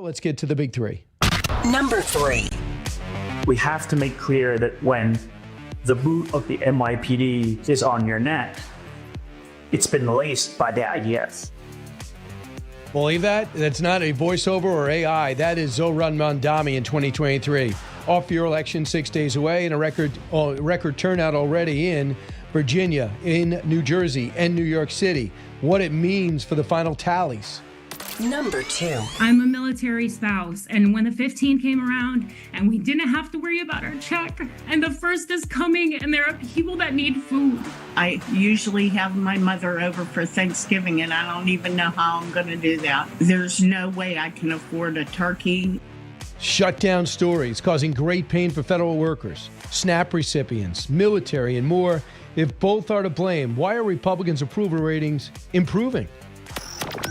Let's get to the big three. Number 3. We have to make clear that when the boot of the NYPD is on your neck, it's been laced by the IDF. Believe that? That's not a voiceover or AI. That is Zohran Mamdani in 2023. Off-year election 6 days away and a record turnout already in Virginia, in New Jersey, and New York City. What it means for the final tallies. Number 2. I'm a military spouse, and when the 15 came around and we didn't have to worry about our check, and the first is coming and there are people that need food. I usually have my mother over for Thanksgiving, and I don't even know how I'm going to do that. There's no way I can afford a turkey. Shutdown stories causing great pain for federal workers, SNAP recipients, military, and more. If both are to blame, why are Republicans' approval ratings improving?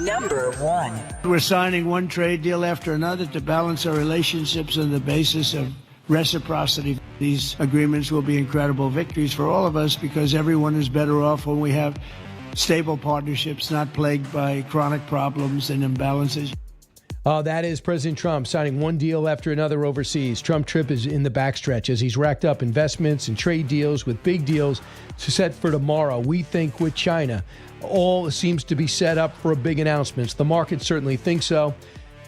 Number 1. We're signing one trade deal after another to balance our relationships on the basis of reciprocity. These agreements will be incredible victories for all of us because everyone is better off when we have stable partnerships, not plagued by chronic problems and imbalances. That is President Trump signing one deal after another overseas. Trump trip is in the backstretch as he's racked up investments and trade deals with big deals set for tomorrow. We think with China, all seems to be set up for a big announcement. The market certainly thinks so.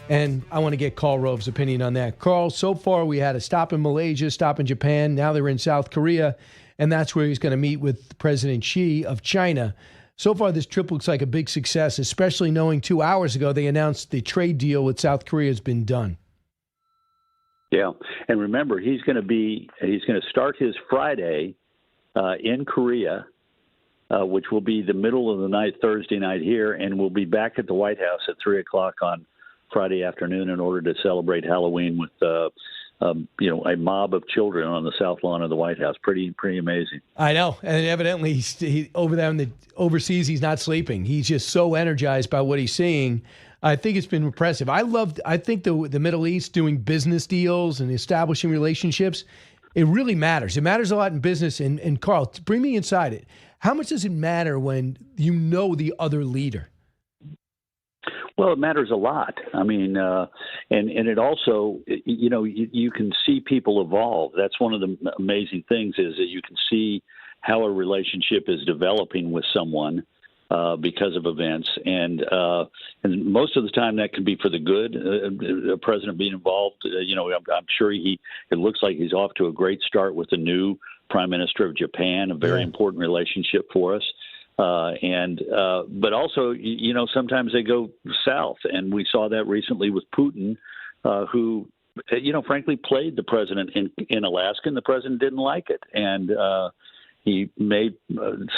And I want to get Karl Rove's opinion on that. Karl, so far we had a stop in Malaysia, stop in Japan. Now they're in South Korea. And that's where he's going to meet with President Xi of China. So far, this trip looks like a big success, especially knowing 2 hours ago they announced the trade deal with South Korea has been done. Yeah, and remember, he's going to start his Friday in Korea, which will be the middle of the night, Thursday night here, and we'll be back at the White House at 3:00 on Friday afternoon in order to celebrate Halloween with a mob of children on the south lawn of the White House. Pretty amazing. I know, and evidently he over there overseas, he's not sleeping. He's just so energized by what he's seeing. I think it's been impressive. I think the Middle East doing business deals and establishing relationships, it really matters. It matters a lot in business. And Karl, bring me inside it. How much does it matter when you know the other leader? Well, it matters a lot. I mean, and it also, you can see people evolve. That's one of the amazing things is that you can see how a relationship is developing with someone because of events. And most of the time that can be for the good, a president being involved. I'm sure it looks like he's off to a great start with the new prime minister of Japan, a very important relationship for us. But also, sometimes they go south, and we saw that recently with Putin, who, frankly, played the president in Alaska, and the president didn't like it, and he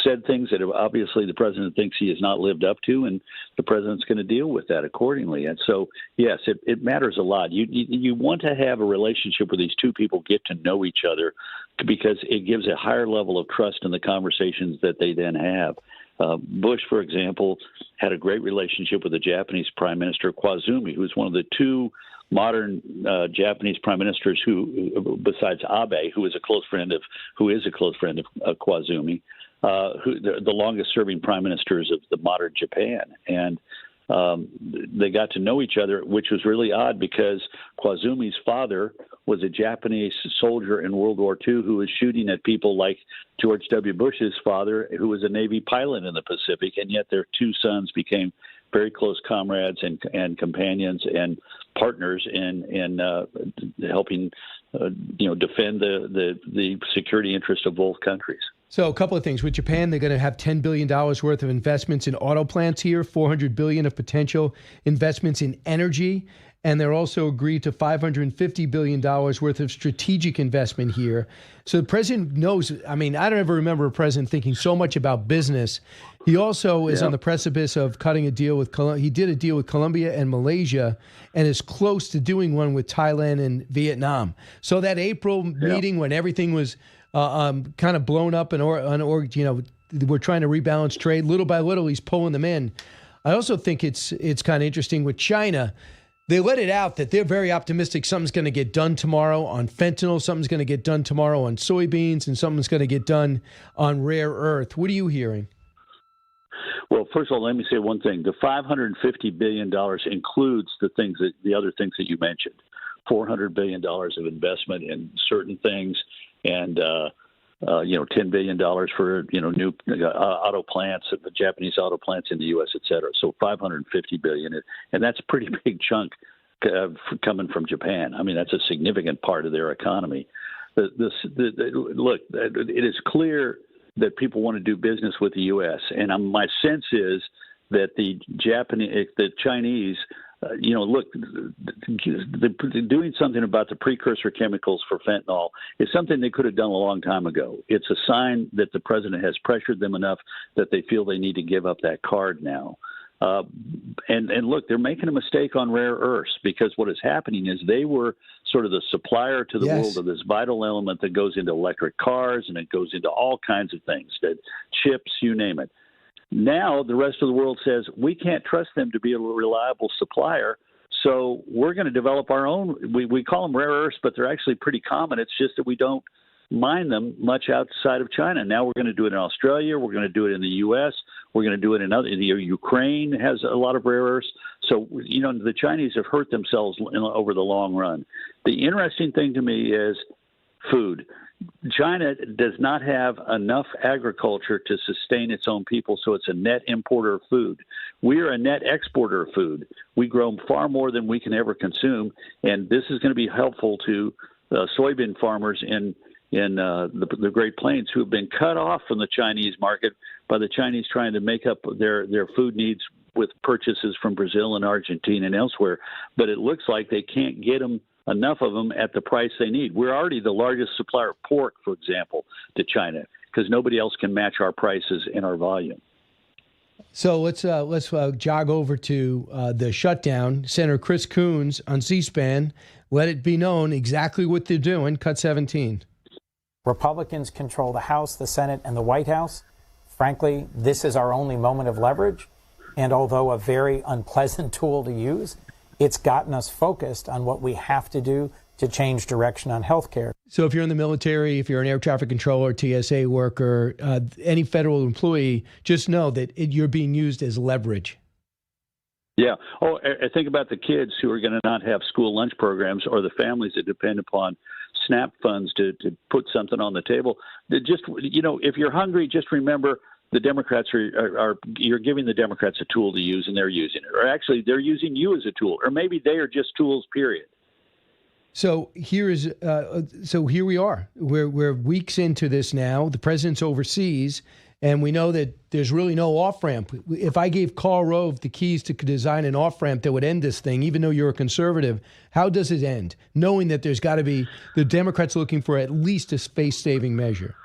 said things that obviously the president thinks he has not lived up to, and the president's going to deal with that accordingly. And so, yes, it matters a lot. You want to have a relationship where these two people get to know each other, because it gives a higher level of trust in the conversations that they then have. Bush, for example, had a great relationship with the Japanese Prime Minister Koizumi, who is one of the two modern Japanese prime ministers who, besides Abe, who is a close friend of Koizumi, the longest-serving prime ministers of the modern Japan. And they got to know each other, which was really odd because Koizumi's father was a Japanese soldier in World War II who was shooting at people like George W. Bush's father, who was a Navy pilot in the Pacific, and yet their two sons became very close comrades and companions and partners in helping defend the security interest of both countries. So a couple of things. With Japan, they're going to have $10 billion worth of investments in auto plants here, $400 billion of potential investments in energy, and they're also agreed to $550 billion worth of strategic investment here. So the president knows, I don't ever remember a president thinking so much about business. He also is on the precipice of cutting a deal with, he did a deal with Colombia and Malaysia, and is close to doing one with Thailand and Vietnam. So that April meeting when everything was kind of blown up and we're trying to rebalance trade little by little, he's pulling them in. I also think it's kind of interesting with China. They let it out that they're very optimistic something's going to get done tomorrow on fentanyl, something's going to get done tomorrow on soybeans, and something's going to get done on rare earth. What are you hearing? Well, first of all, let me say one thing. The $550 billion includes the other things that you mentioned. $400 billion of investment in certain things, and $10 billion for new auto plants, the Japanese auto plants in the U.S., et cetera. So $550 billion, and that's a pretty big chunk coming from Japan. I mean, that's a significant part of their economy. Look, it is clear that people want to do business with the U.S., and my sense is that the Chinese. Doing something about the precursor chemicals for fentanyl is something they could have done a long time ago. It's a sign that the president has pressured them enough that they feel they need to give up that card now. And look, they're making a mistake on rare earths, because what is happening is they were sort of the supplier to the world of this vital element that goes into electric cars, and it goes into all kinds of things, that chips, you name it. Now the rest of the world says we can't trust them to be a reliable supplier, so we're going to develop our own. We call them rare earths, but they're actually pretty common. It's just that we don't mine them much outside of China. Now we're going to do it in Australia. We're going to do it in the U.S. We're going to do it in Ukraine has a lot of rare earths. So, the Chinese have hurt themselves over the long run. The interesting thing to me is food. China does not have enough agriculture to sustain its own people, so it's a net importer of food. We are a net exporter of food. We grow far more than we can ever consume, and this is going to be helpful to soybean farmers in the Great Plains who have been cut off from the Chinese market by the Chinese trying to make up their food needs with purchases from Brazil and Argentina and elsewhere. But it looks like they can't get enough of them at the price they need. We're already the largest supplier of pork, for example, to China, because nobody else can match our prices and our volume. So let's jog over to the shutdown. Senator Chris Coons on C-SPAN, let it be known exactly what they're doing. Cut 17. Republicans control the House, the Senate, and the White House. Frankly, this is our only moment of leverage. And although a very unpleasant tool to use, it's gotten us focused on what we have to do to change direction on health care. So if you're in the military, if you're an air traffic controller, TSA worker, any federal employee, just know that you're being used as leverage. Yeah. Oh, I think about the kids who are going to not have school lunch programs, or the families that depend upon SNAP funds to put something on the table. Just, if you're hungry, just remember the Democrats you're giving the Democrats a tool to use, and they're using it. Or actually, they're using you as a tool. Or maybe they are just tools, period. So here we are. We're weeks into this now. The president's overseas, and we know that there's really no off-ramp. If I gave Karl Rove the keys to design an off-ramp that would end this thing, even though you're a conservative, how does it end? Knowing that there's got to be the Democrats looking for at least a space-saving measure.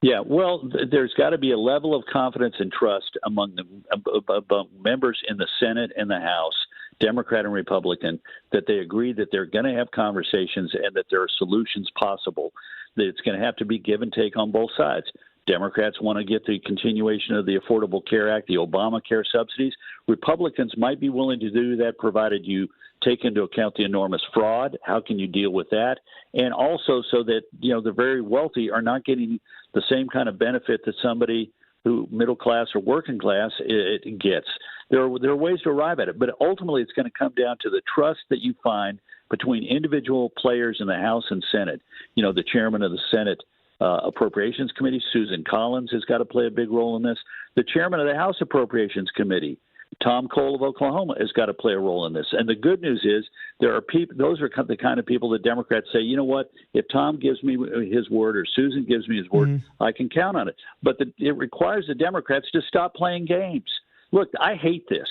Yeah, well, there's got to be a level of confidence and trust among the members in the Senate and the House, Democrat and Republican, that they agree that they're going to have conversations and that there are solutions possible, that it's going to have to be give and take on both sides. Democrats want to get the continuation of the Affordable Care Act, the Obamacare subsidies. Republicans might be willing to do that, provided you take into account the enormous fraud. How can you deal with that? And also so that, the very wealthy are not getting the same kind of benefit that somebody who middle class or working class it gets. There are ways to arrive at it, but ultimately it's going to come down to the trust that you find between individual players in the House and Senate. The chairman of the Senate Appropriations Committee, Susan Collins, has got to play a big role in this. The chairman of the House Appropriations Committee, Tom Cole of Oklahoma, has got to play a role in this. And the good news is there are people; those are the kind of people that Democrats say, you know what? If Tom gives me his word or Susan gives me his word, I can count on it. But it requires the Democrats to stop playing games. Look, I hate this.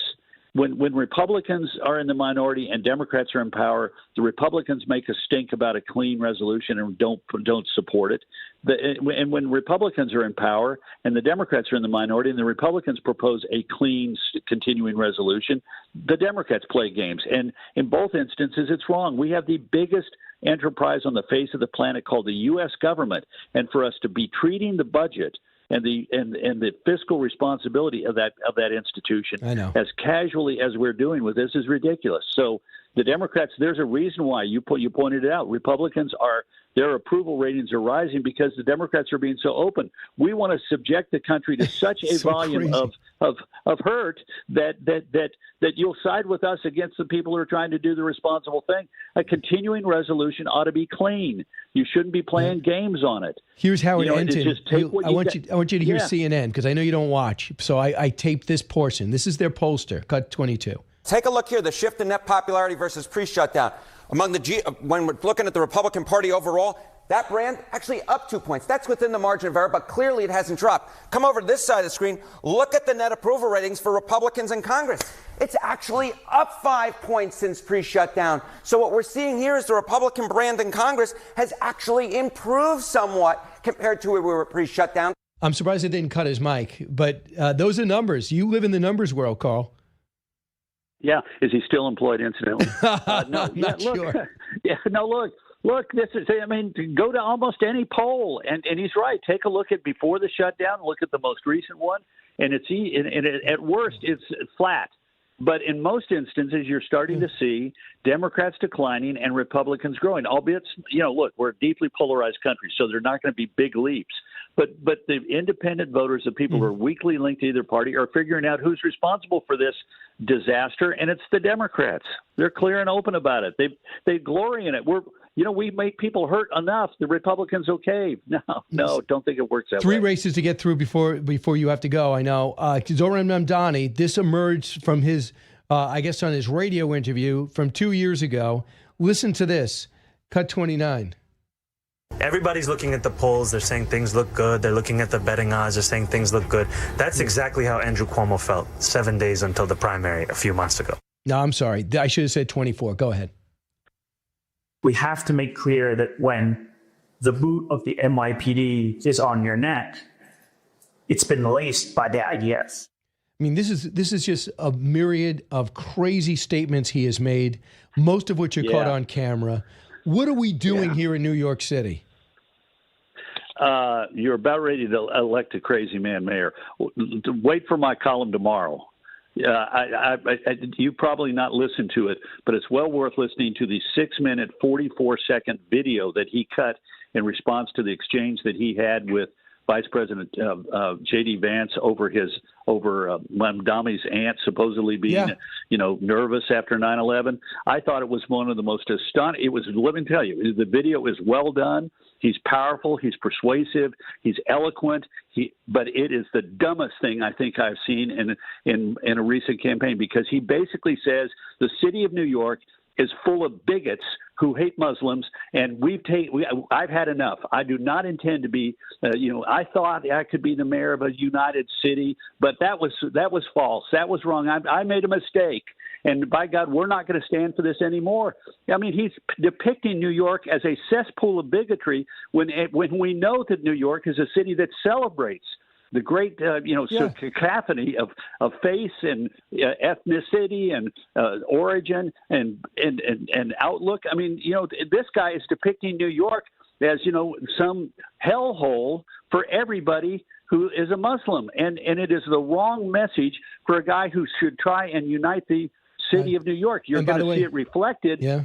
When Republicans are in the minority and Democrats are in power, the Republicans make a stink about a clean resolution and don't support it. And when Republicans are in power and the Democrats are in the minority and the Republicans propose a clean continuing resolution, the Democrats play games. And in both instances, it's wrong. We have the biggest enterprise on the face of the planet called the U.S. government. And for us to be treating the budget and the fiscal responsibility of that institution as casually as we're doing with this is ridiculous. So the Democrats, there's a reason why you pointed it out. Republicans their approval ratings are rising because the Democrats are being so open. We want to subject the country to such a volume of of hurt that you'll side with us against the people who are trying to do the responsible thing. A continuing resolution ought to be clean. You shouldn't be playing games on it. Here's how it know, ended. just take what I want you to hear CNN, because I know you don't watch. So I taped this portion. This is their pollster, cut 22. Take a look here, the shift in net popularity versus pre-shutdown. When we're looking at the Republican Party overall, that brand actually up 2 points. That's within the margin of error, but clearly it hasn't dropped. Come over to this side of the screen. Look at the net approval ratings for Republicans in Congress. It's actually up 5 points since pre-shutdown. So what we're seeing here is the Republican brand in Congress has actually improved somewhat compared to where we were pre-shutdown. I'm surprised it didn't cut his mic, but those are numbers. You live in the numbers world, Karl. Yeah. Is he still employed, incidentally? No. Not sure. Yeah. No, look, this is, I mean, go to almost any poll, and he's right. Take a look at before the shutdown, look at the most recent one, and at worst, it's flat. But in most instances, you're starting to see Democrats declining and Republicans growing, albeit, look, we're a deeply polarized country, so they're not going to be big leaps. But the independent voters, the people who are weakly linked to either party, are figuring out who's responsible for this disaster, and it's the Democrats. They're clear and open about it. They glory in it. We make people hurt enough. The Republicans, okay. No, don't think it works that way. Three races to get through before you have to go, I know. Zoran Mamdani, this emerged from his, on his radio interview from 2 years ago. Listen to this. Cut 29. Everybody's looking at the polls. They're saying things look good. They're looking at the betting odds. They're saying things look good. That's exactly how Andrew Cuomo felt 7 days until the primary a few months ago. No, I'm sorry. I should have said 24. Go ahead. We have to make clear that when the boot of the NYPD is on your neck, it's been laced by the IDF. I mean, this is just a myriad of crazy statements he has made, most of which are caught on camera. What are we doing here in New York City? You're about ready to elect a crazy man mayor. Wait for my column tomorrow. You probably not listened to it, but it's well worth listening to the 6-minute, 44-second video that he cut in response to the exchange that he had with Vice President J.D. Vance over Mamdani's aunt supposedly being, nervous after 9/11. I thought it was one of the most astonishing. Let me tell you, the video is well done. He's powerful. He's persuasive. He's eloquent. But it is the dumbest thing I think I've seen in a recent campaign, because he basically says the city of New York is full of bigots who hate Muslims, and I've had enough. I do not intend to be, I thought I could be the mayor of a united city, but that was false. That was wrong. I made a mistake, and by God, we're not going to stand for this anymore. I mean, he's depicting New York as a cesspool of bigotry when we know that New York is a city that celebrates the great, cacophony of faith and ethnicity and origin and outlook. I mean, this guy is depicting New York as, some hellhole for everybody who is a Muslim. And it is the wrong message for a guy who should try and unite the city of New York. You're going to see it reflected. Yeah.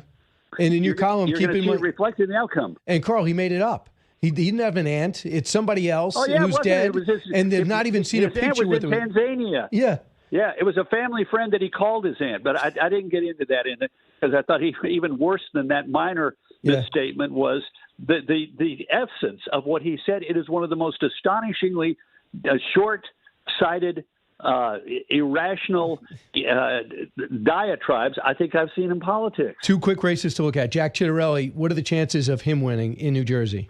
And in your column, you're going to see it reflected in the outcome. And Karl, he made it up. He didn't have an aunt. It's somebody else who's dead, and they've not even seen a picture with him. His aunt was in Tanzania. Yeah, it was a family friend that he called his aunt, but I didn't get into that because I thought even worse than that minor misstatement was the essence of what he said. It is one of the most astonishingly short-sighted, irrational diatribes I think I've seen in politics. Two quick races to look at. Jack Ciattarelli, what are the chances of him winning in New Jersey?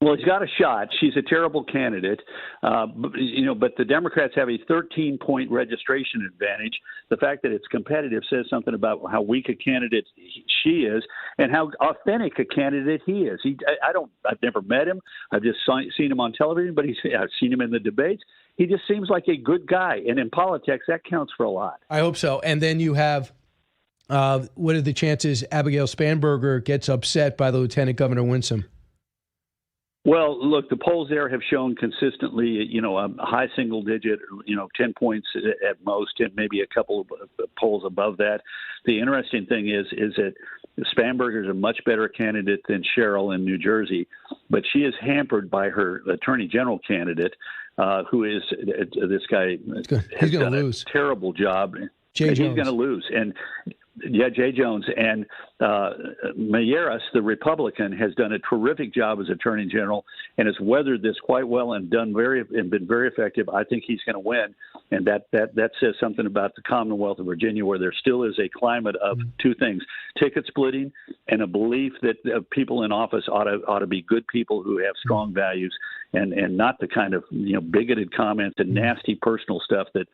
Well, he's got a shot. She's a terrible candidate, but the Democrats have a 13-point registration advantage. The fact that it's competitive says something about how weak a candidate she is and how authentic a candidate he is. I've never met him. I've just seen him on television, but I've seen him in the debates. He just seems like a good guy, and in politics, that counts for a lot. I hope so. And then you have, what are the chances Abigail Spanberger gets upset by the Lieutenant Governor Winsome? Well, look, the polls there have shown consistently, a high single digit, 10 points at most, and maybe a couple of polls above that. The interesting thing is that Spanberger's a much better candidate than Cheryl in New Jersey, but she is hampered by her attorney general candidate, who is this guy. He's going to lose. Terrible job. Jay Jones. He's going to lose. And Jay Jones. And Mayeras, the Republican, has done a terrific job as Attorney General and has weathered this quite well and been very effective. I think he's going to win, and that says something about the Commonwealth of Virginia, where there still is a climate of two things: ticket splitting and a belief that people in office ought to be good people who have strong values and not the kind of bigoted comments and nasty personal stuff that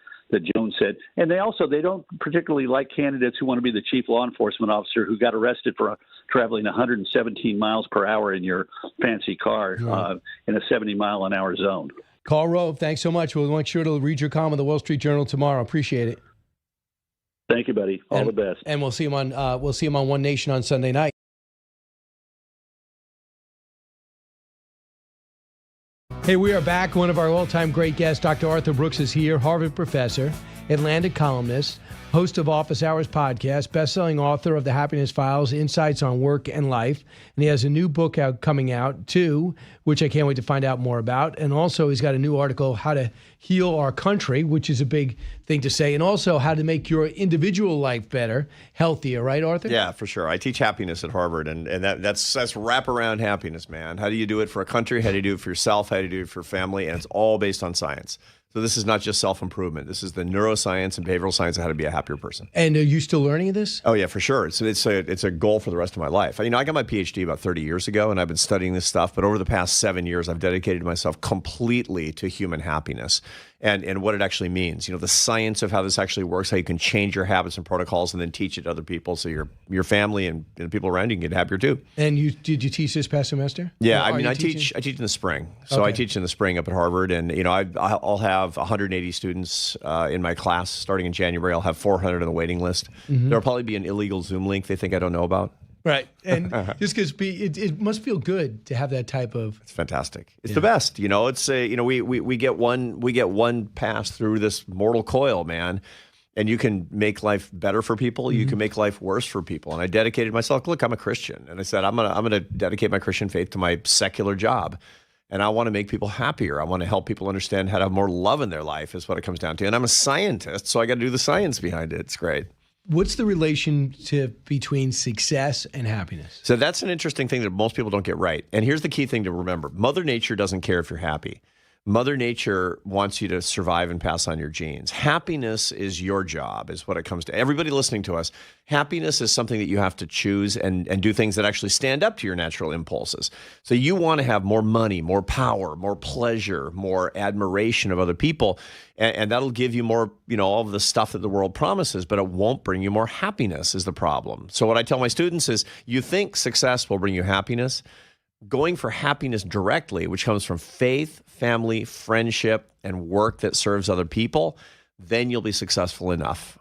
Jones said. And they don't particularly like candidates who want to be the chief law enforcement officer who got arrested for traveling 117 miles per hour in your fancy car in a 70-mile-an-hour zone. Karl Rove, thanks so much. We'll make sure to read your column in the Wall Street Journal tomorrow. Appreciate it. Thank you, buddy. All the best. And we'll see him on One Nation on Sunday night. Hey, we are back. One of our all-time great guests, Dr. Arthur Brooks, is here, Harvard professor, Atlantic columnist, host of Office Hours podcast, best-selling author of The Happiness Files, Insights on Work and Life. And he has a new book coming out, too, which I can't wait to find out more about. And also, he's got a new article, How to Heal Our Country, which is a big thing to say, and also how to make your individual life better, healthier, right, Arthur? Yeah, for sure. I teach happiness at Harvard, and that's wraparound happiness, man. How do you do it for a country? How do you do it for yourself? How do you do it for your family? And it's all based on science. So this is not just self-improvement. This is the neuroscience and behavioral science of how to be a happier person. And are you still learning this? Oh, yeah, for sure. It's a goal for the rest of my life. I got my PhD about 30 years ago, and I've been studying this stuff. But over the past 7 years, I've dedicated myself completely to human happiness and what it actually means. The science of how this actually works, how you can change your habits and protocols and then teach it to other people so your family and people around you can get happier too. And did you teach this past semester? Yeah, I teach in the spring. So I teach in the spring up at Harvard, and I'll have 180 students in my class starting in January. I'll have 400 on the waiting list. Mm-hmm. There'll probably be an illegal Zoom link they think I don't know about. Right, and just because it must feel good to have that type of. It's fantastic. It's the best. It's we get one pass through this mortal coil, man, and you can make life better for people. Mm-hmm. You can make life worse for people. And I dedicated myself. Look, I'm a Christian, and I said I'm gonna dedicate my Christian faith to my secular job. And I want to make people happier. I want to help people understand how to have more love in their life is what it comes down to. And I'm a scientist, so I got to do the science behind it. It's great. What's the relationship between success and happiness? So that's an interesting thing that most people don't get right. And here's the key thing to remember. Mother Nature doesn't care if you're happy. Mother Nature wants you to survive and pass on your genes. Happiness is your job, is what it comes to. Everybody listening to us, happiness is something that you have to choose and do things that actually stand up to your natural impulses. So you want to have more money, more power, more pleasure, more admiration of other people, and that'll give you more, all of the stuff that the world promises, but it won't bring you more happiness is the problem. So what I tell my students is, you think success will bring you happiness. Going for happiness directly, which comes from faith, family, friendship, and work that serves other people, then you'll be successful enough.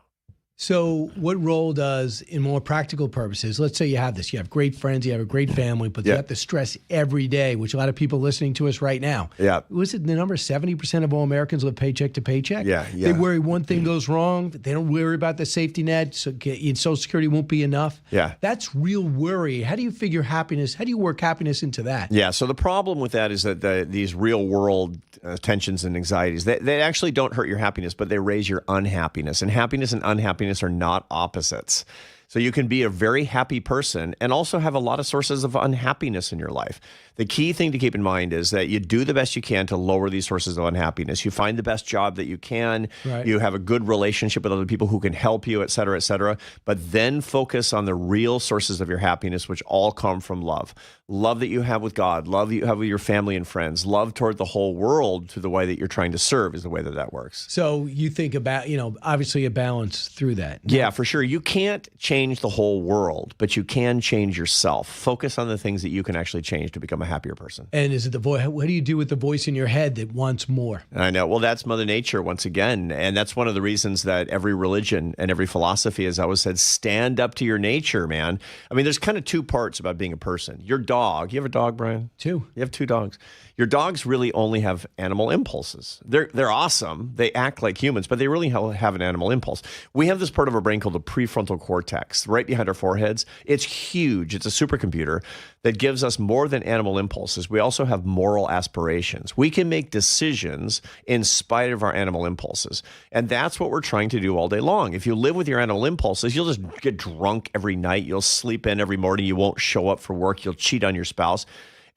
So what role does, in more practical purposes, let's say you have great friends, you have a great family, but you have to stress every day, which a lot of people listening to us right now. Yeah. Was it the number 70% of all Americans live paycheck to paycheck? Yeah. They worry one thing goes wrong. They don't worry about the safety net. So Social Security won't be enough. Yeah. That's real worry. How do you figure happiness? How do you work happiness into that? Yeah. So the problem with that is that these real world tensions and anxieties, they actually don't hurt your happiness, but they raise your unhappiness. And happiness and unhappiness are not opposites. So you can be a very happy person and also have a lot of sources of unhappiness in your life. The key thing to keep in mind is that you do the best you can to lower these sources of unhappiness. You find the best job that you can. Right. You have a good relationship with other people who can help you, et cetera, but then focus on the real sources of your happiness, which all come from love. Love that you have with God, love that you have with your family and friends, love toward the whole world through the way that you're trying to serve is the way that works. So you think about, obviously a balance through that. Yeah, for sure. You can't change the whole world, but you can change yourself. Focus on the things that you can actually change to become a happier person. And is it the voice? What do you do with the voice in your head that wants more? I know. Well, that's Mother Nature once again. And that's one of the reasons that every religion and every philosophy has always said, stand up to your nature, man. I mean, there's kind of two parts about being a person. Your dog, you have a dog, Brian? 2. You have 2 dogs. Your dogs really only have animal impulses. They're awesome. They act like humans, but they really have an animal impulse. We have this part of our brain called the prefrontal cortex, right behind our foreheads. It's huge. It's a supercomputer that gives us more than animal impulses. We also have moral aspirations. We can make decisions in spite of our animal impulses. And that's what we're trying to do all day long. If you live with your animal impulses, you'll just get drunk every night. You'll sleep in every morning. You won't show up for work. You'll cheat on your spouse.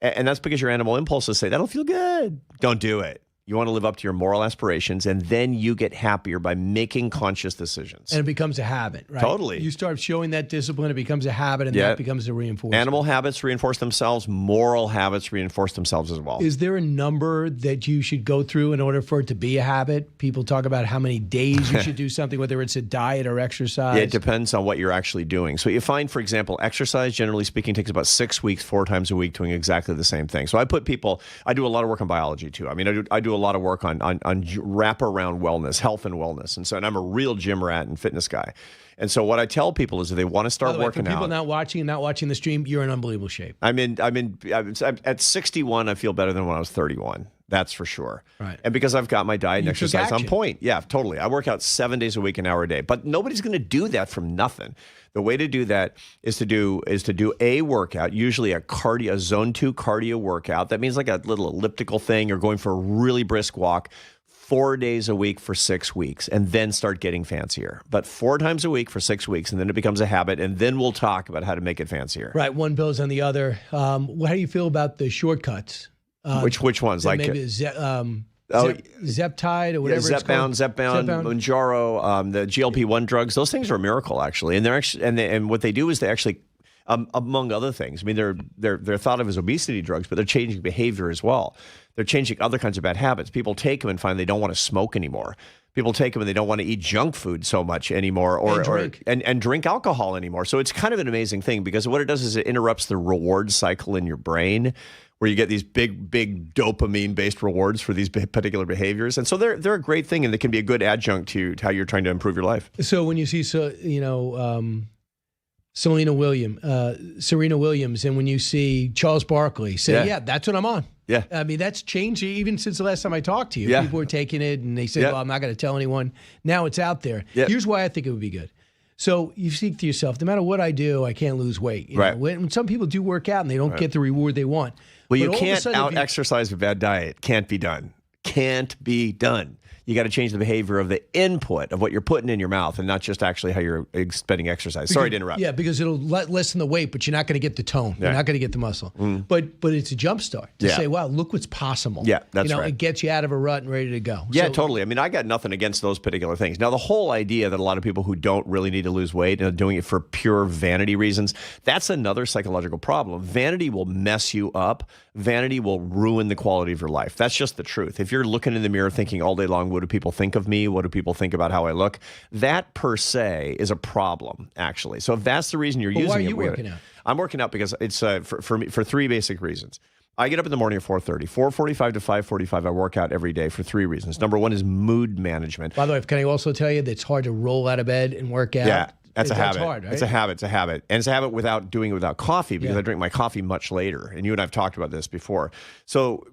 And that's because your animal impulses say, that'll feel good. Don't do it. You want to live up to your moral aspirations, and then you get happier by making conscious decisions. And it becomes a habit, right? Totally. You start showing that discipline, it becomes a habit, and that becomes a reinforcement. Animal habits reinforce themselves. Moral habits reinforce themselves as well. Is there a number that you should go through in order for it to be a habit? People talk about how many days you should do something, whether it's a diet or exercise. Yeah, it depends on what you're actually doing. So you find, for example, exercise, generally speaking, takes about 6 weeks, 4 times a week, doing exactly the same thing. So I do a lot of work on biology too. I mean, I do a lot of work on wraparound wellness, health and wellness. And I'm a real gym rat and fitness guy. And so what I tell people is if they want to start working for people out. not watching the stream, you're in unbelievable shape. I'm at 61, I feel better than when I was 31. That's for sure. Right. And because I've got my diet and You took exercise on action. point. Yeah, totally. I work out 7 days a week, an hour a day. But nobody's going to do that from nothing. The way to do that is to do a workout, usually a zone 2 cardio workout. That means like a little elliptical thing. You're going for a really brisk walk 4 days a week for 6 weeks, and then start getting fancier. But 4 times a week for 6 weeks, and then it becomes a habit, and then we'll talk about how to make it fancier. Right, one builds on the other. How do you feel about the shortcuts? Which ones? Like maybe Zeptide or whatever it's called. Zepbound, Mounjaro, the GLP-1 drugs. Those things are a miracle, actually. And they're actually, and what they do is they actually, among other things, I mean, they're thought of as obesity drugs, but they're changing behavior as well. They're changing other kinds of bad habits. People take them and find they don't want to smoke anymore. People take them and they don't want to eat junk food so much anymore, and drink alcohol anymore. So it's kind of an amazing thing because what it does is it interrupts the reward cycle in your brain, where you get these big dopamine-based rewards for these particular behaviors. And so they're a great thing, and they can be a good adjunct to how you're trying to improve your life. So when you see, Serena Williams, and when you see Charles Barkley, say, yeah, that's what I'm on. Yeah. I mean, that's changed even since the last time I talked to you. Yeah. People were taking it, and they said, well, I'm not going to tell anyone. Now it's out there. Yeah. Here's why I think it would be good. So you think to yourself, no matter what I do, I can't lose weight. You know, when some people do work out and they don't get the reward they want. Well, you can't out-exercise a bad diet. Can't be done. Can't be done. You got to change the behavior of the input of what you're putting in your mouth and not just actually how you're expending exercise. Sorry to interrupt. Yeah, because it'll lessen the weight, but you're not going to get the tone. You're not going to get the muscle. But it's a jump start to say, wow, look what's possible. Yeah, that's right. It gets you out of a rut and ready to go. Yeah, totally. I mean, I got nothing against those particular things. Now, the whole idea that a lot of people who don't really need to lose weight and are doing it for pure vanity reasons, that's another psychological problem. Vanity will mess you up. Vanity will ruin the quality of your life. That's just the truth. If you're looking in the mirror thinking all day long, what do people think of me? What do people think about how I look? That per se is a problem, actually. So if that's the reason you're using it. Why are you working out? I'm working out because it's for me for 3 basic reasons. I get up in the morning at 4:30. 4:45 to 5:45, I work out every day for 3 reasons. Number 1 is mood management. By the way, can I also tell you that it's hard to roll out of bed and work out? Yeah. That's a habit. Hard, right? It's a habit. And it's a habit without doing it without coffee because I drink my coffee much later. And you and I have talked about this before. So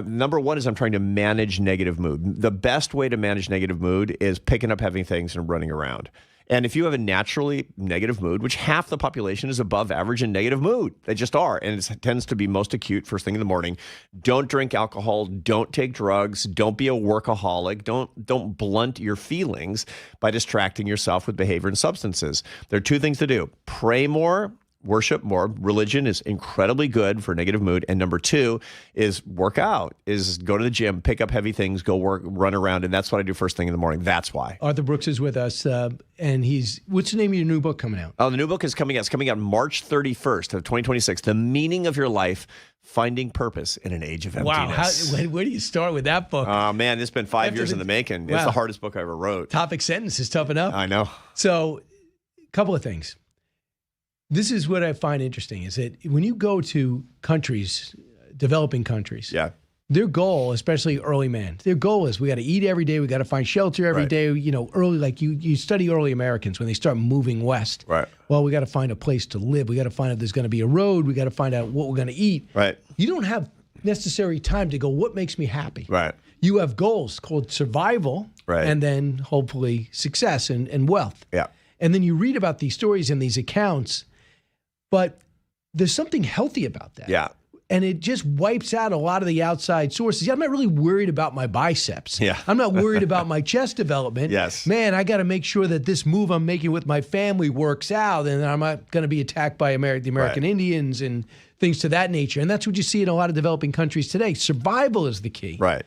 number 1 is I'm trying to manage negative mood. The best way to manage negative mood is picking up heavy things and running around. And if you have a naturally negative mood, which half the population is above average in negative mood, they just are, and it tends to be most acute first thing in the morning, don't drink alcohol, don't take drugs, don't be a workaholic, don't blunt your feelings by distracting yourself with behavior and substances. There are 2 things to do. Pray more. Worship more. Religion is incredibly good for negative mood. And number 2 is work out, is go to the gym, pick up heavy things, go work, run around. And that's what I do first thing in the morning. That's why. Arthur Brooks is with us. And what's the name of your new book coming out? Oh, the new book is coming out. It's coming out March 31st of 2026. The Meaning of Your Life, Finding Purpose in an Age of Emptiness. Wow. Where do you start with that book? Oh, man, it's been 5 years in the making. It's the hardest book I ever wrote. Topic sentence is tough enough. I know. So a couple of things. This is what I find interesting is that when you go to countries, developing countries, their goal, especially early men, their goal is we got to eat every day. We got to find shelter every day. Early, like you study early Americans when they start moving west. Right. Well, we got to find a place to live. We got to find if there's going to be a road. We got to find out what we're going to eat. Right. You don't have necessary time to go, what makes me happy? Right. You have goals called survival, right, and then hopefully success and wealth. Yeah. And then you read about these stories in these accounts, but there's something healthy about that. Yeah. And it just wipes out a lot of the outside sources. I'm not really worried about my biceps. Yeah. I'm not worried about my chest development. Yes. Man, I got to make sure that this move I'm making with my family works out, and I'm not going to be attacked by the American Indians and things to that nature. And that's what you see in a lot of developing countries today. Survival is the key. Right.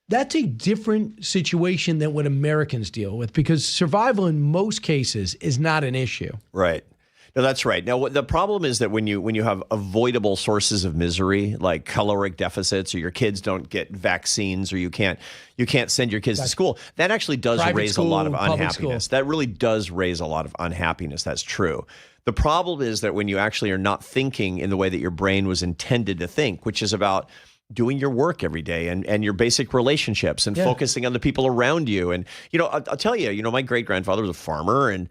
That's a different situation than what Americans deal with, because survival in most cases is not an issue. Right. No, that's right. Now, the problem is that when you have avoidable sources of misery, like caloric deficits, or your kids don't get vaccines, or you can't send your kids to school, that actually does raise a lot of unhappiness. That really does raise a lot of unhappiness. That's true. The problem is that when you actually are not thinking in the way that your brain was intended to think, which is about doing your work every day and your basic relationships and focusing on the people around you. And, I'll tell you, my great-grandfather was a farmer, and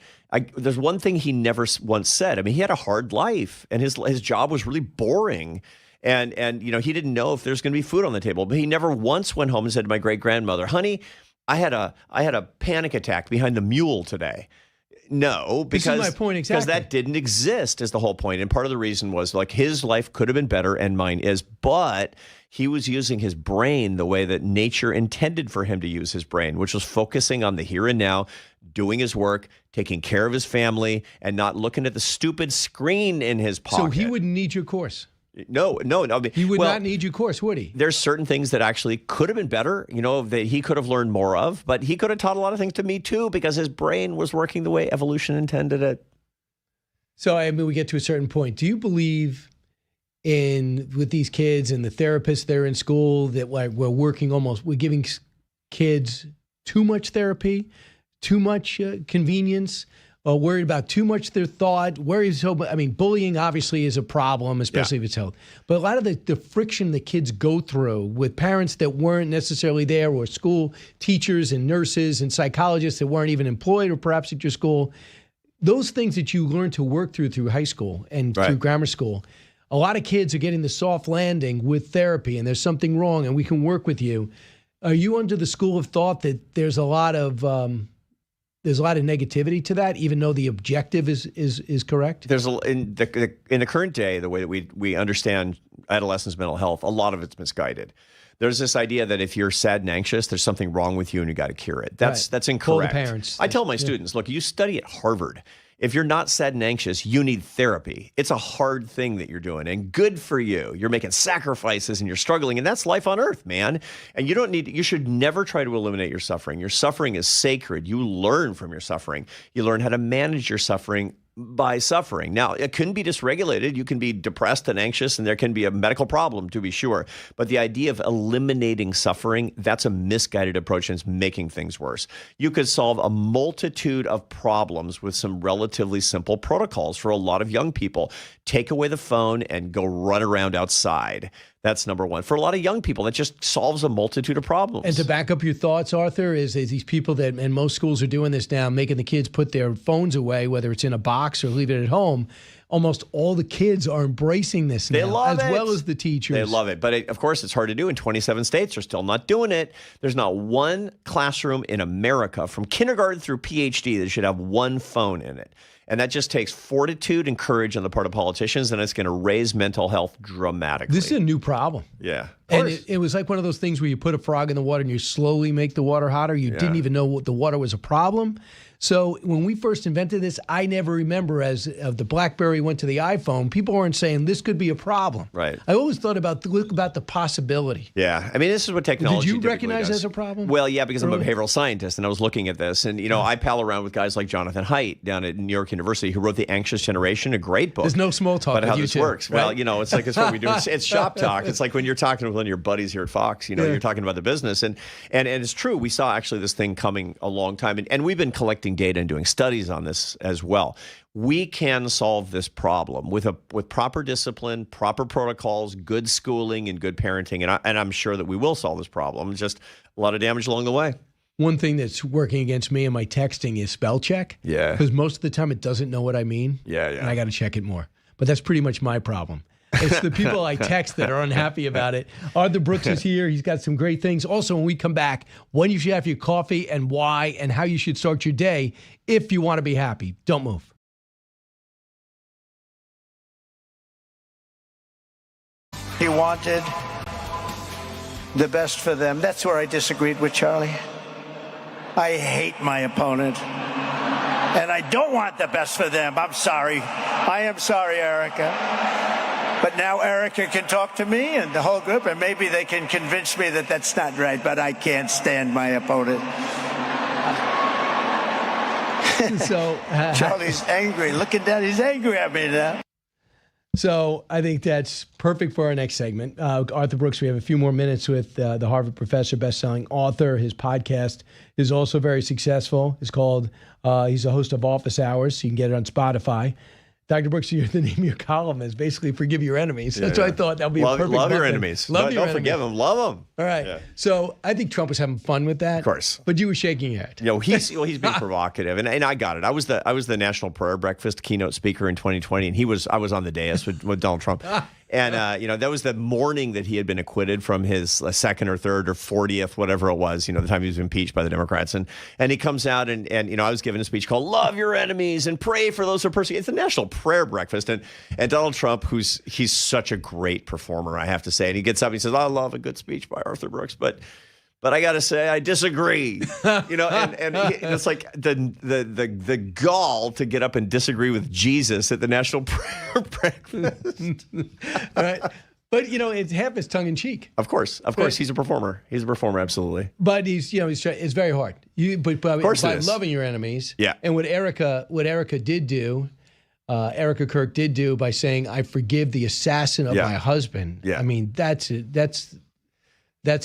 there's one thing he never once said. I mean, he had a hard life, and his job was really boring. And he didn't know if there's going to be food on the table, but he never once went home and said to my great-grandmother, honey, I had a panic attack behind the mule today. No, because this is my point exactly. Because that didn't exist is the whole point. And part of the reason was like his life could have been better and mine is, but he was using his brain the way that nature intended for him to use his brain, which was focusing on the here and now, doing his work, taking care of his family, and not looking at the stupid screen in his pocket. So he wouldn't need your course. No. I mean, he would not need your course, would he? There's certain things that actually could have been better, that he could have learned more of, but he could have taught a lot of things to me too, because his brain was working the way evolution intended it. So, I mean, we get to a certain point. Do you believe with these kids and the therapists that are in school that we're giving kids too much therapy, too much convenience, worried about too much their thought, bullying obviously is a problem, especially if it's health. But a lot of the friction that kids go through with parents that weren't necessarily there, or school teachers and nurses and psychologists that weren't even employed or perhaps at your school, those things that you learn to work through high school and through grammar school, a lot of kids are getting the soft landing with therapy, and there's something wrong and we can work with you. Are you under the school of thought that there's a lot of negativity to that, even though the objective is correct? There's in the current day, the way that we understand adolescents' mental health, a lot of it's misguided. There's this idea that if you're sad and anxious, there's something wrong with you and you got to cure it. That's incorrect. All the parents. I tell my students, look, you study at Harvard. If you're not sad and anxious, you need therapy. It's a hard thing that you're doing, and good for you. You're making sacrifices and you're struggling, and that's life on earth, man. And you should never try to eliminate your suffering. Your suffering is sacred. You learn from your suffering. You learn how to manage your suffering by suffering. Now, it can be dysregulated. You can be depressed and anxious, and there can be a medical problem, to be sure. But the idea of eliminating suffering, that's a misguided approach, and it's making things worse. You could solve a multitude of problems with some relatively simple protocols for a lot of young people. Take away the phone and go run around outside. That's number one. For a lot of young people, that just solves a multitude of problems. And to back up your thoughts, Arthur, is these people that, and most schools are doing this now, making the kids put their phones away, whether it's in a box or leave it at home. Almost all the kids are embracing this now, they love as it. well as the teachers. They love it. But of course, it's hard to do. In 27 states, they're still not doing it. There's not one classroom in America from kindergarten through PhD that should have one phone in it. And that just takes fortitude and courage on the part of politicians, and it's going to raise mental health dramatically. This is a new problem. Yeah. And it was like one of those things where you put a frog in the water and you slowly make the water hotter. You didn't even know the water was a problem. So when we first invented this, I never remember as the BlackBerry went to the iPhone, people weren't saying this could be a problem. Right. I always thought about the possibility. Yeah. I mean, this is what technology Did you recognize as a problem? Well, yeah, because I'm a behavioral scientist, and I was looking at this. And, I pal around with guys like Jonathan Haidt down at New York University, who wrote The Anxious Generation, a great book. There's no small talk about how you this too, works. right? Well, it's like it's what we do. It's shop talk. It's like when you're talking with one of your buddies here at Fox, you're talking about the business. And it's true. We saw actually this thing coming a long time. And we've been collecting data and doing studies on this as well. We can solve this problem with proper discipline, proper protocols, good schooling, and good parenting. And I'm sure that we will solve this problem. Just a lot of damage along the way. One thing that's working against me in my texting is spell check. Yeah. Because most of the time it doesn't know what I mean. Yeah. And I got to check it more. But that's pretty much my problem. It's the people I text that are unhappy about it. Arthur Brooks is here. He's got some great things. Also, when we come back, when you should have your coffee and why and how you should start your day if you want to be happy. Don't move. He wanted the best for them. That's where I disagreed with Charlie. I hate my opponent. And I don't want the best for them. I'm sorry. I am sorry, Erica. But now Erica can talk to me and the whole group, and maybe they can convince me that that's not right, but I can't stand my opponent. So Charlie's angry. Look at that. He's angry at me now. So I think that's perfect for our next segment. Arthur Brooks, we have a few more minutes with the Harvard professor, best-selling author. His podcast is also very successful. It's called, he's a host of Office Hours. You can get it on Spotify. Dr. Brooks, the name of your column is basically Forgive Your Enemies. That's what I thought. That would be a perfect Love your method. enemies. Love your don't enemies. forgive them. Love them. All right. Yeah. So I think Trump was having fun with that. Of course. But you were shaking your head. He's being provocative, and I got it. I was the National Prayer Breakfast keynote speaker in 2020, and I was on the dais with Donald Trump. And, that was the morning that he had been acquitted from his second or third or 40th, whatever it was, the time he was impeached by the Democrats. And he comes out and I was giving a speech called Love Your Enemies and Pray for Those Who Persecute. It's the National Prayer Breakfast. And Donald Trump, he's such a great performer, I have to say. And he gets up and he says, I love a good speech by Arthur Brooks, but I got to say, I disagree. And it's like the gall to get up and disagree with Jesus at the National Prayer Breakfast. All right. But, it's half his tongue in cheek. Of course. He's a performer. He's a performer, absolutely. But it's very hard. But by loving your enemies. Yeah. And what Erica did do, Erica Kirk did do by saying, I forgive the assassin of my husband. Yeah. I mean, that's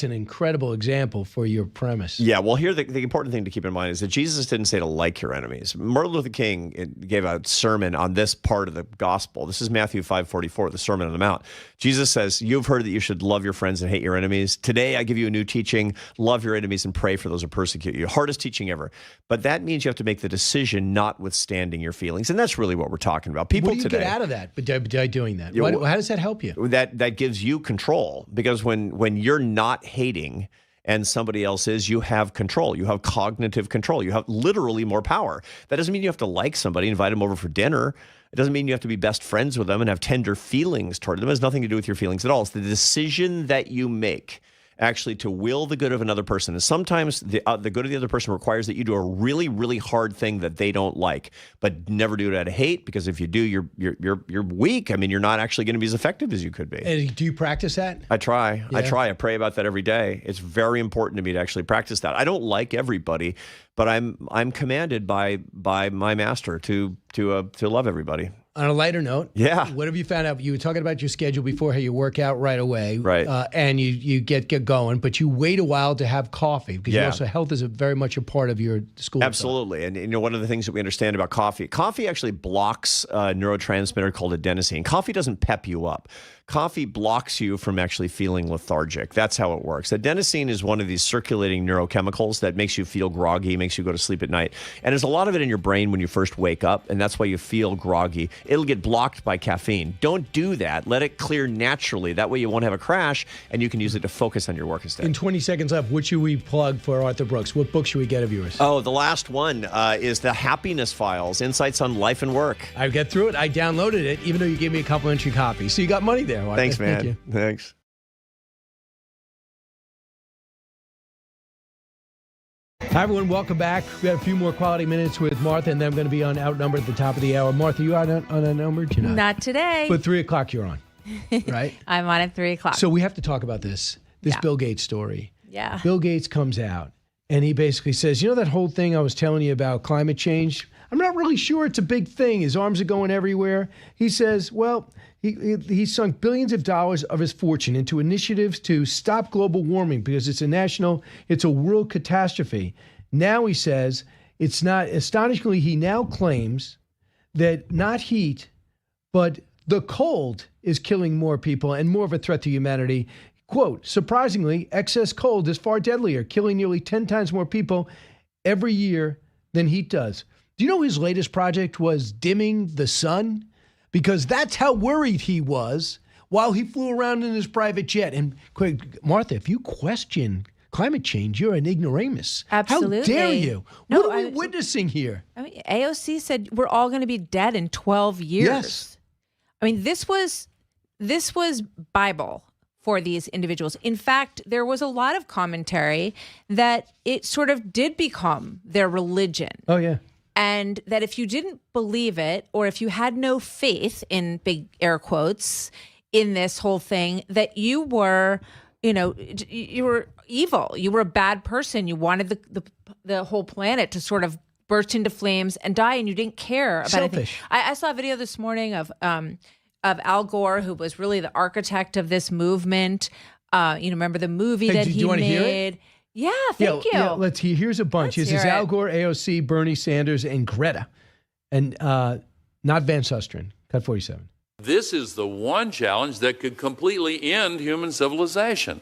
an incredible example for your premise. Yeah, well, here the important thing to keep in mind is that Jesus didn't say to like your enemies. Martin Luther King gave a sermon on this part of the gospel. This is Matthew 5:44, the Sermon on the Mount. Jesus says, you've heard that you should love your friends and hate your enemies. Today I give you a new teaching, love your enemies and pray for those who persecute you. Hardest teaching ever. But that means you have to make the decision notwithstanding your feelings. And that's really what we're talking about. People what do you today, get out of that by doing that? How does that help you? That gives you control, because when you're not hating and somebody else is, you have control. You have cognitive control. You have literally more power. That doesn't mean you have to like somebody, invite them over for dinner. It doesn't mean you have to be best friends with them and have tender feelings toward them. It has nothing to do with your feelings at all. It's the decision that you make actually to will the good of another person. And sometimes the good of the other person requires that you do a really, really hard thing that they don't like, but never do it out of hate, because if you do, you're weak. I mean, you're not actually going to be as effective as you could be. And do you practice that? I try. Yeah. I pray about that every day. It's very important to me to actually practice that. I don't like everybody, but I'm commanded by my master to love everybody. On a lighter note, yeah. What have you found out? You were talking about your schedule before, how you work out right away, right? And you get going, but you wait a while to have coffee, because also health is very much a part of your school. Absolutely, and one of the things that we understand about coffee actually blocks a neurotransmitter called adenosine. Coffee doesn't pep you up. Coffee blocks you from actually feeling lethargic. That's how it works. Adenosine is one of these circulating neurochemicals that makes you feel groggy, makes you go to sleep at night. And there's a lot of it in your brain when you first wake up, and that's why you feel groggy. It'll get blocked by caffeine. Don't do that. Let it clear naturally. That way you won't have a crash, and you can use it to focus on your work instead. In 20 seconds left, what should we plug for Arthur Brooks? What book should we get of yours? Oh, the last one is The Happiness Files, Insights on Life and Work. I get through it. I downloaded it, even though you gave me a complimentary copy. So you got money there, Arthur. Thanks, man. Thank you. Thanks. Hi, everyone. Welcome back. We have a few more quality minutes with Martha, and then I'm going to be on Outnumbered at the top of the hour. Martha, you on Outnumbered? You're not today. But 3 o'clock you're on, right? I'm on at 3 o'clock. So we have to talk about this Bill Gates story. Yeah. Bill Gates comes out, and he basically says, you know that whole thing I was telling you about climate change? I'm not really sure it's a big thing. His arms are going everywhere. He says, well, he sunk billions of dollars of his fortune into initiatives to stop global warming because it's a world catastrophe. Now he says it's not. Astonishingly, he now claims that not heat, but the cold is killing more people and more of a threat to humanity. Quote, surprisingly, excess cold is far deadlier, killing nearly 10 times more people every year than heat does. Do you know his latest project was dimming the sun? Because that's how worried he was while he flew around in his private jet. And Martha, if you question climate change, you're an ignoramus. Absolutely. How dare you? No, what are we witnessing here? I mean, AOC said we're all going to be dead in 12 years. Yes. I mean, this was Bible for these individuals. In fact, there was a lot of commentary that it sort of did become their religion. Oh, yeah. And that if you didn't believe it, or if you had no faith, in big air quotes, in this whole thing, that you were, you were evil. You were a bad person. You wanted the whole planet to sort of burst into flames and die, and you didn't care about anything. I saw a video this morning of Al Gore, who was really the architect of this movement. Remember the movie that he made? Yeah, thank you. Yeah, let's hear. Here's a bunch. This is Al Gore, AOC, Bernie Sanders, and Greta, and not Van Susteren. Cut 47. This is the one challenge that could completely end human civilization.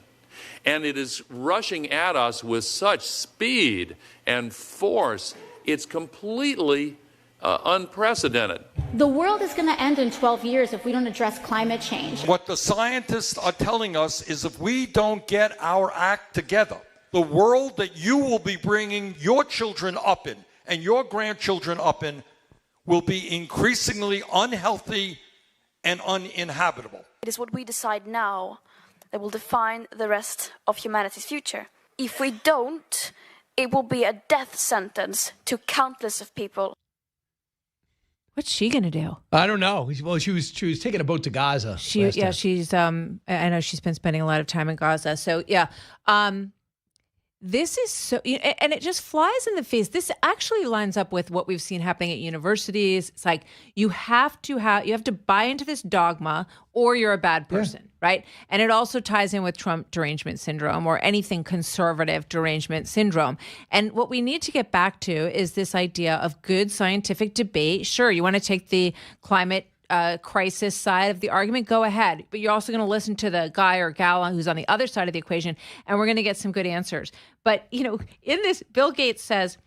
And it is rushing at us with such speed and force. It's completely unprecedented. The world is going to end in 12 years if we don't address climate change. What the scientists are telling us is if we don't get our act together, the world that you will be bringing your children up in and your grandchildren up in will be increasingly unhealthy and uninhabitable. It is what we decide now that will define the rest of humanity's future. If we don't, it will be a death sentence to countless of people. What's she gonna do? I don't know. Well, she was taking a boat to Gaza. She's I know she's been spending a lot of time in Gaza. So yeah. This is so, and it just flies in the face. This actually lines up with what we've seen happening at universities. It's like you have to buy into this dogma, or you're a bad person, right? And it also ties in with Trump derangement syndrome, or anything conservative derangement syndrome. And what we need to get back to is this idea of good scientific debate. Sure, you want to take the climate crisis side of the argument, go ahead. But you're also going to listen to the guy or gal who's on the other side of the equation, and we're going to get some good answers. But, in this, Bill Gates says,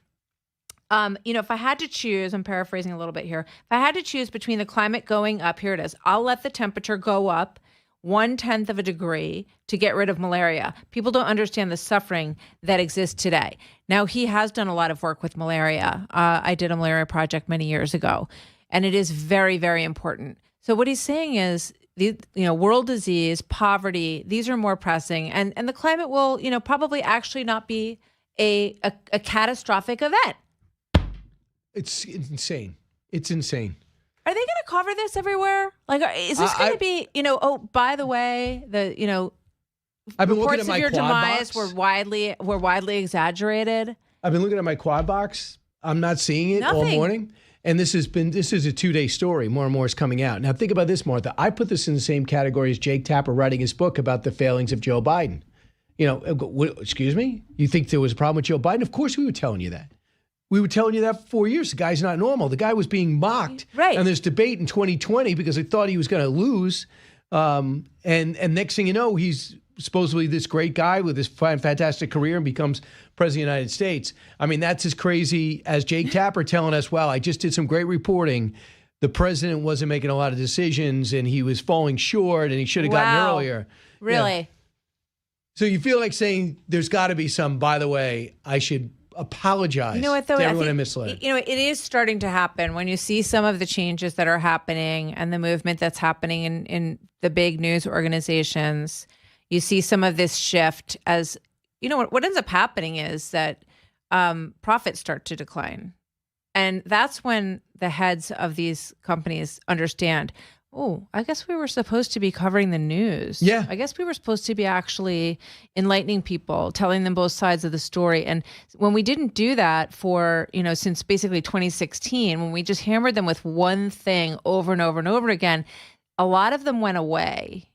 if I had to choose, I'm paraphrasing a little bit here, if I had to choose between the climate going up, here it is, I'll let the temperature go up 1/10 of a degree to get rid of malaria. People don't understand the suffering that exists today. Now, he has done a lot of work with malaria. I did a malaria project many years ago. And it is very, very important. So what he's saying is, world disease, poverty, these are more pressing. And the climate will, probably actually not be a catastrophic event. It's insane. It's insane. Are they going to cover this everywhere? Like, is this going to be, by the way, I've been reports looking at my of your quad demise box. were widely exaggerated? I've been looking at my quad box. I'm not seeing it all morning. And this is a 2-day story. More and more is coming out. Now, think about this, Martha. I put this in the same category as Jake Tapper writing his book about the failings of Joe Biden. Excuse me? You think there was a problem with Joe Biden? Of course we were telling you that. We were telling you that for 4 years. The guy's not normal. The guy was being mocked. Right. And there's debate in 2020 because they thought he was going to lose. And next thing you know, he's supposedly this great guy with this fantastic career and becomes president of the United States. I mean, that's as crazy as Jake Tapper telling us, well, I just did some great reporting. The president wasn't making a lot of decisions and he was falling short and he should have gotten earlier. Really? Yeah. So you feel like saying there's got to be some, by the way, I should apologize to everyone I misled. It is starting to happen when you see some of the changes that are happening and the movement that's happening in the big news organizations. You see some of this shift as, what ends up happening is that profits start to decline. And that's when the heads of these companies understand, oh, I guess we were supposed to be covering the news. Yeah. I guess we were supposed to be actually enlightening people, telling them both sides of the story. And when we didn't do that for, since basically 2016, when we just hammered them with one thing over and over and over again, a lot of them went away.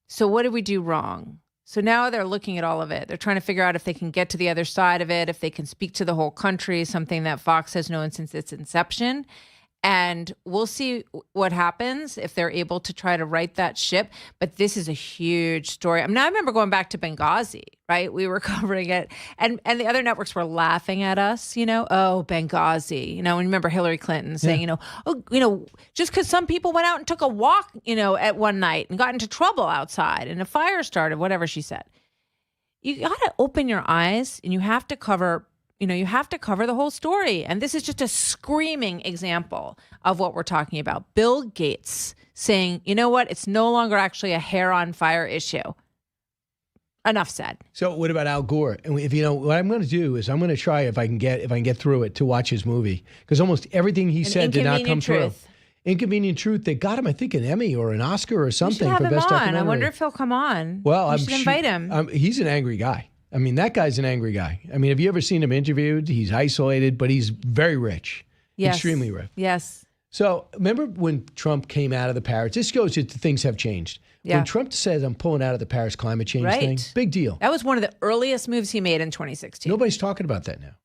So what did we do wrong? So now they're looking at all of it. They're trying to figure out if they can get to the other side of it, if they can speak to the whole country, something that Fox has known since its inception. And we'll see what happens if they're able to try to right that ship. But this is a huge story. I mean, I remember going back to Benghazi, right? We were covering it, and the other networks were laughing at us, oh, Benghazi, and remember Hillary Clinton saying, just because some people went out and took a walk, at one night and got into trouble outside and a fire started, whatever she said. You got to open your eyes, and you have to cover the whole story. And this is just a screaming example of what we're talking about. Bill Gates saying, you know what? It's no longer actually a hair on fire issue. Enough said. So what about Al Gore? And if what I'm going to do is I'm going to try if I can get through it to watch his movie, because almost everything he said did not come through. Inconvenient Truth. They got him, I think, an Emmy or an Oscar or something for best documentary. I wonder if he'll come on. Well, I should invite him. He's an angry guy. I mean, that guy's an angry guy. I mean, have you ever seen him interviewed? He's isolated, but he's very rich. Yes. Extremely rich. Yes. So remember when Trump came out of the Paris? This goes to things have changed. Yeah. When Trump says, I'm pulling out of the Paris climate change thing, big deal. That was one of the earliest moves he made in 2016. Nobody's talking about that now.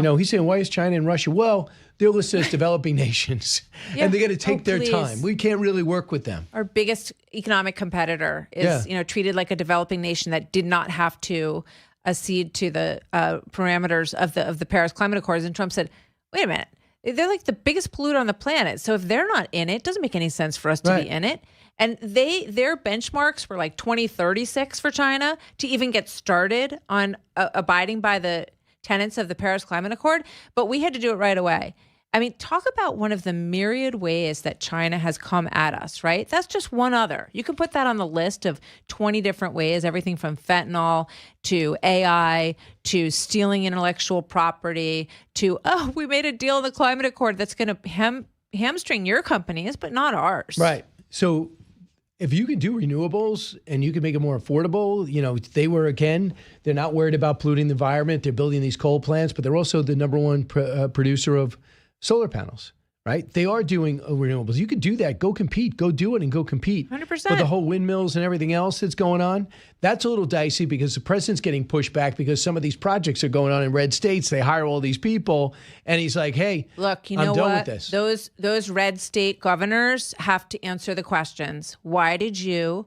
No. He's saying, why is China and Russia? Well, they're listed as developing nations, and they're going to take their time. We can't really work with them. Our biggest economic competitor is, treated like a developing nation that did not have to accede to the parameters of the Paris Climate Accords. And Trump said, wait a minute, they're like the biggest polluter on the planet. So if they're not in it doesn't make any sense for us to be in it. And their benchmarks were like 2036 for China to even get started on abiding by the tenets of the Paris Climate Accord. But we had to do it right away. I mean, talk about one of the myriad ways that China has come at us, right? That's just one other. You can put that on the list of 20 different ways, everything from fentanyl to AI to stealing intellectual property to, we made a deal in the climate accord that's going to hamstring your companies, but not ours. Right. So if you could do renewables and you could make it more affordable, they're not worried about polluting the environment. They're building these coal plants, but they're also the number one producer of solar panels, right? They are doing renewables. You could do that. Go compete. Go do it and go compete. 100%. But the whole windmills and everything else that's going on, that's a little dicey because the president's getting pushed back because some of these projects are going on in red states. They hire all these people, and he's like, hey, look, I'm done with this. Those red state governors have to answer the questions. Why did you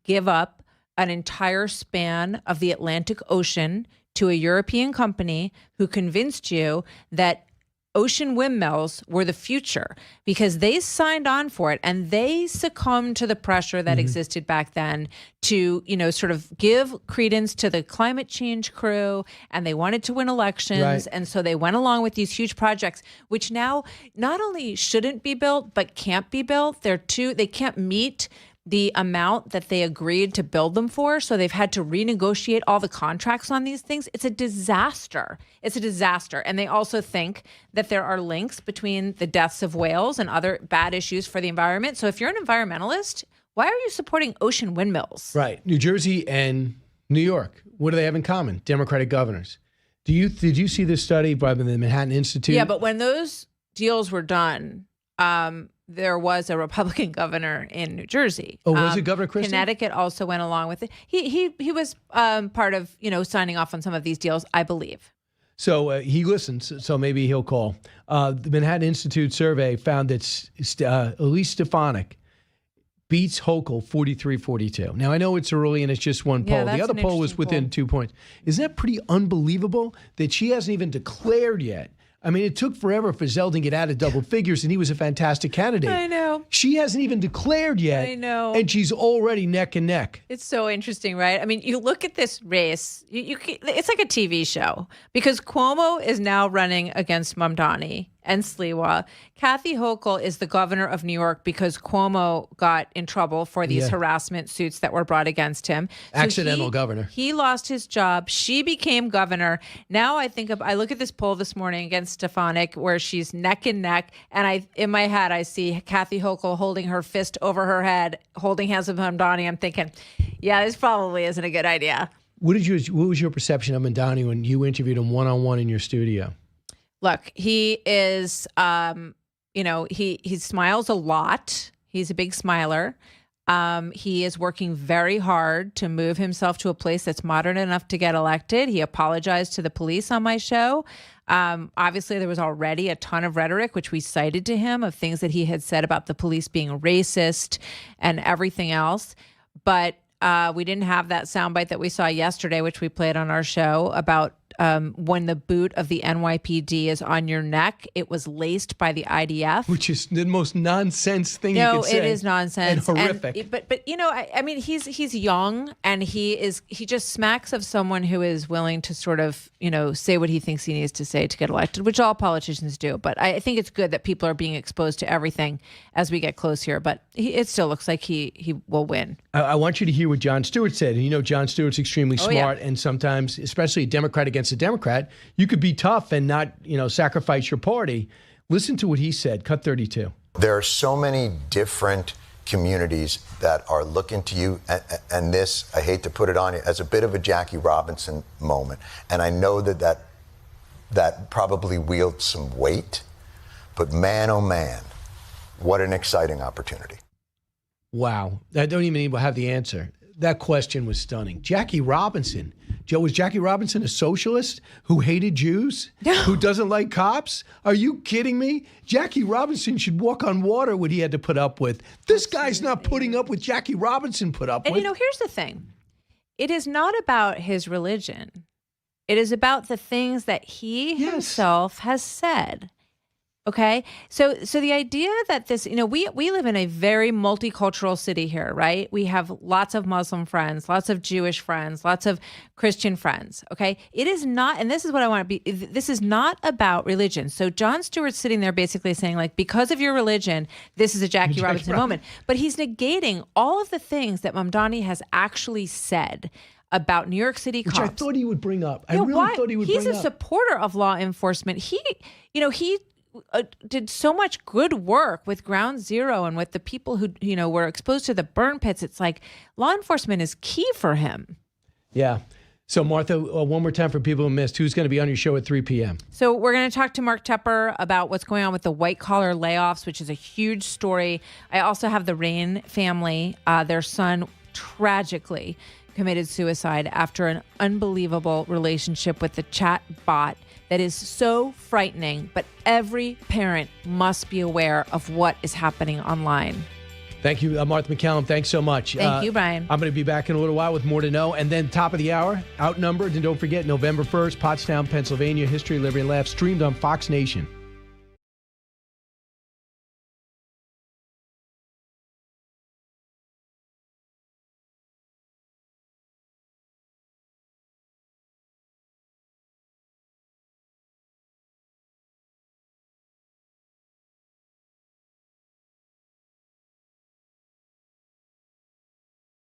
give up an entire span of the Atlantic Ocean to a European company who convinced you that ocean windmills were the future? Because they signed on for it and they succumbed to the pressure that existed back then to, sort of give credence to the climate change crew, and they wanted to win elections. Right. And so they went along with these huge projects, which now not only shouldn't be built, but can't be built. They can't meet the amount that they agreed to build them for. So they've had to renegotiate all the contracts on these things. It's a disaster. It's a disaster. And they also think that there are links between the deaths of whales and other bad issues for the environment. So if you're an environmentalist, why are you supporting ocean windmills? Right. New Jersey and New York, what do they have in common? Democratic governors. Did you see this study by the Manhattan Institute? Yeah, but when those deals were done, there was a Republican governor in New Jersey. Oh, was it Governor Christie? Connecticut also went along with it. He was part of, signing off on some of these deals, I believe. So he listens, so maybe he'll call. The Manhattan Institute survey found that Elise Stefanik beats Hochul 43-42. Now, I know it's early and it's just one poll. The other poll was within 2 points. Isn't that pretty unbelievable that she hasn't even declared yet? I mean, it took forever for Zeldin to get out of double figures, and he was a fantastic candidate. I know. She hasn't even declared yet. I know. And she's already neck and neck. It's so interesting, right? I mean, you look at this race, it's like a TV show, because Cuomo is now running against Mamdani and Sliwa. Kathy Hochul is the governor of New York because Cuomo got in trouble for these harassment suits that were brought against him. Accidental governor. He lost his job. She became governor. Now I look at this poll this morning against Stefanik where she's neck and neck, and in my head I see Kathy Hochul holding her fist over her head, holding hands with Mamdani. I'm thinking, yeah, this probably isn't a good idea. What was your perception of Mamdani when you interviewed him one-on-one in your studio? Look, he is, he smiles a lot. He's a big smiler. He is working very hard to move himself to a place that's modern enough to get elected. He apologized to the police on my show. Obviously, there was already a ton of rhetoric, which we cited to him, of things that he had said about the police being racist and everything else. But we didn't have that soundbite that we saw yesterday, which we played on our show, about when the boot of the NYPD is on your neck, it was laced by the IDF. Which is the most nonsense thing you can say. No, it is nonsense. And horrific. But you know, I mean, he's young, and he just smacks of someone who is willing to sort of, you know, say what he thinks he needs to say to get elected, which all politicians do. But I think it's good that people are being exposed to everything as we get close here. But it still looks like he will win. I want you to hear what Jon Stewart said. And you know, Jon Stewart's extremely smart, and sometimes, especially a Democrat against a Democrat, you could be tough and not, you know, sacrifice your party. Listen to what he said. Cut 32. There are so many different communities that are looking to you, and this, I hate to put it on you, as a bit of a Jackie Robinson moment. And I know that probably wields some weight, but man, oh man, what an exciting opportunity. Wow. I don't even have the answer. That question was stunning. Jackie Robinson. Joe, was Jackie Robinson a socialist who hated Jews? Who doesn't like cops? Are you kidding me? Jackie Robinson should walk on water, what he had to put up with. This guy's not putting up with Jackie Robinson put up with. And you know, here's the thing. It is not about his religion. It is about the things that he himself has said. Okay. So the idea that this, you know, we live in a very multicultural city here, right? We have lots of Muslim friends, lots of Jewish friends, lots of Christian friends. Okay. It is not, and this is what I want to be, this is not about religion. So Jon Stewart's sitting there basically saying, like, because of your religion, this is a Jackie Robinson moment. But he's negating all of the things that Mamdani has actually said about New York City cops. Which I thought he would bring up. I really thought he would bring up. He's a supporter of law enforcement. He did so much good work with Ground Zero and with the people who, you know, were exposed to the burn pits. It's like law enforcement is key for him. Yeah. So, Martha, one more time for people who missed, who's going to be on your show at 3 p.m.? So we're going to talk to Mark Tepper about what's going on with the white-collar layoffs, which is a huge story. I also have the Rain family. Their son tragically committed suicide after an unbelievable relationship with the chat bot that is so frightening, but every parent must be aware of what is happening online. Thank you, Martha MacCallum. Thanks so much. Thank you, Brian. I'm going to be back in a little while with more to know. And then top of the hour, Outnumbered. And don't forget, November 1st, Pottstown, Pennsylvania, History, Liberty, and Laughs, streamed on Fox Nation.